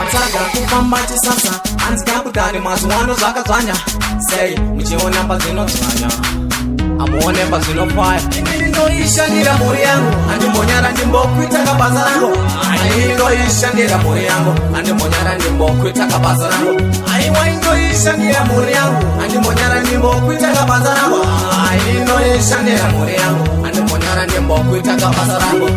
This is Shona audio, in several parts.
Ataka kufamba chisasa anzika kudani mazuwano zvakadzvanya sei muchiona pazvinozvanya amuone pazvinofaya ndinoishandira mhuri yangu andimbonyara ndimbokuita kabasa rangu ndinoishandira mhuri yangu andimbonyara ndimbokuita kabasa rangu aiwa ndinoishandira mhuri yangu andimbonyara ndimbokuita kabasa rangu ndinoishandira mhuri yangu andimbonyara ndimbokuita kabasa rangu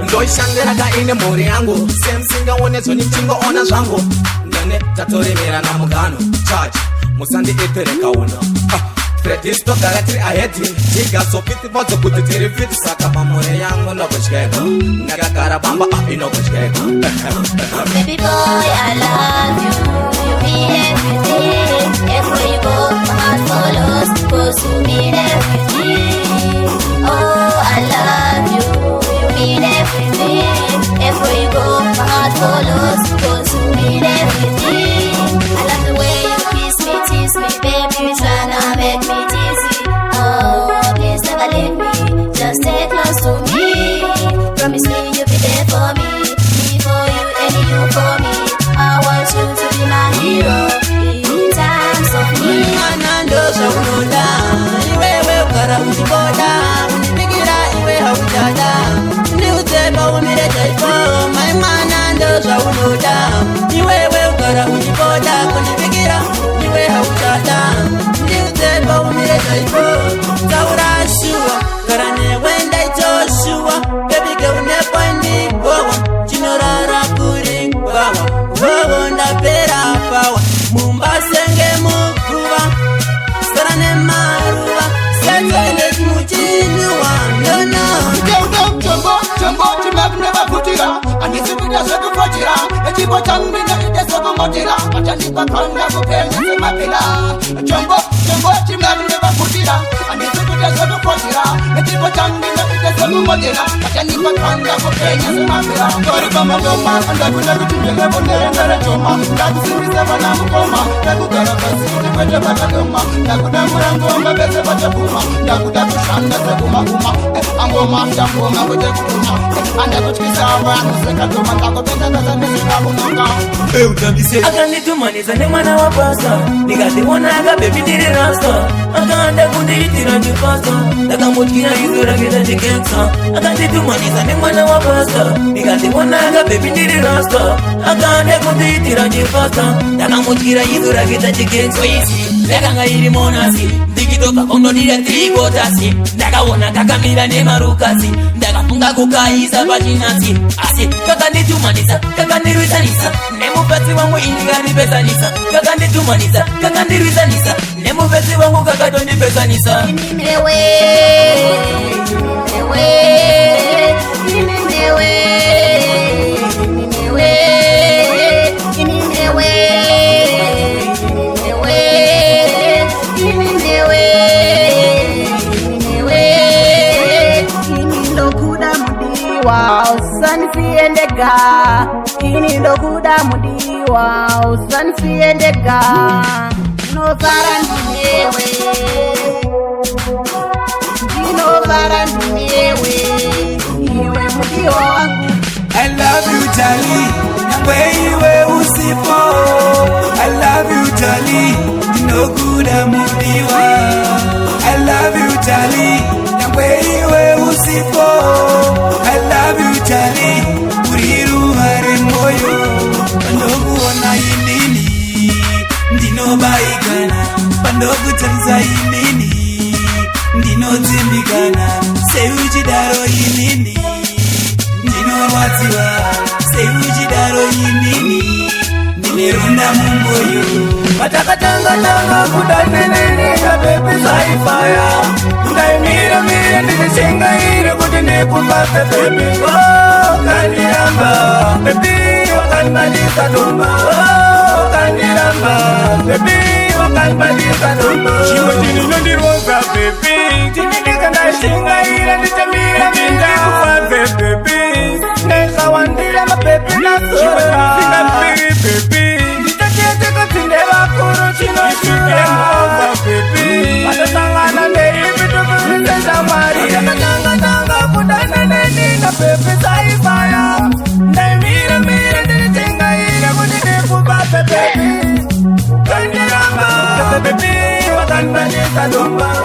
ndoishandira kaine mhuri yangu semsingaonedzwa nimchingoona zvangu ndene tatoremera namugano chachi musandiitereka uno Fredisto gara tiri ahedi tigasopiti modzo kuti tiri fiti saka pamhuri yangu nokutyeka ndakagara bamba inokutyeka Baby boy, I love you. You mean everything. Everywhere you go, my heart follows. 'Cause you mean everything. Oh, I love you. You mean everything. Everywhere you go, my heart follows. 'Cause you mean everything. I love the way you kiss me, tease me, baby. Tryna make me dizzy. Oh, please never leave me. Just stay close to me. Promise me you'll be there for me. Me for you and you for me. I want you to be my hero in times of need. Anando saunoda, iwewe ukara ujiboda, unipigira iwe haujada, niuteba umire taifo. My manando saunoda, iwewe ukara ujiboda, unipigira iwe haujada, niuteba umire taifo. Saura shua, karane wenda Joshua, baby girl never need wawa, chinorara kuri wawa, wawa ndapera pawa, mumbasenge mukuwa, sarane maruwa, sentende muchinuwa, no no. Jumbo, never putira, and it's a bit of a fotira, and you put on me the Sogomotira, but I need a conga for paying in my pillar. Jumbo, never putira, and it's a bit of a fotira, and you put on me the Sogomotira, but I need a conga for paying in my pillar. Sorry, Mama, and I will never do the level there and the Joma, that's the reason I'm coma, that would have a city with the Bataloma, that would have run on my best of a Puma, that would have shunned the Puma, and go after Puma with the Puma. Akanditumaniza nemwana wa pasta, ndikatiwonaga baby ndiri rasta, akanda kundiitira chipasta, ndakamutira izo rakita chikeksa. Akanditumaniza nemwana wa pasta, ndikatiwonaga baby ndiri rasta, akanda kundiitira chipasta, ndakamutira izo rakita chikeksa. Ndakanga iri monasi, ndikitoka kondodira trikotasi, ndakaona kakamira nemarukasi, ndakafunga kukaisa pachinasi, asi kakanditumanisa, kakandirwisanisa, nemupatsi wangu indikandipezanisa, kakanditumanisa, kakandirwisanisa, nemupatsi wangu kakatondipezanisa. Usanifiendega ini ndokuda mudiwa usanifiendega novara ndinewe ndinovara ndinewe iwe mudiwa wangu. I love you Charlie, wewe usipo. I love you Charlie, ndinokuda mudiwa. I love you Charlie, wewe usipo. I love you Charlie, uriru hare moyo. Pandokuona inini, ndinobaikana. Pandokutarisa inini, ndinodzimbikana. Seuchidaro inini, ndinowadziwa. Seuchidaro inini, ndineronda mumboyo. Matakatanga kudaneneneka baby saifaya. Ndaimira ndichishingaire kuti nekupata baby. Oh, kandiramba baby, wakanibandisa domba. Oh, kandiramba baby, wakanibandisa domba. Chiwo chinondiroza baby, chinondikandashingaire ndichamira ndikufaze baby. Ndikawandira mababy naso chiwo chinondikandashingaire baby. Ndichateteka tsinde vakuru chinoshuke mova. kadomba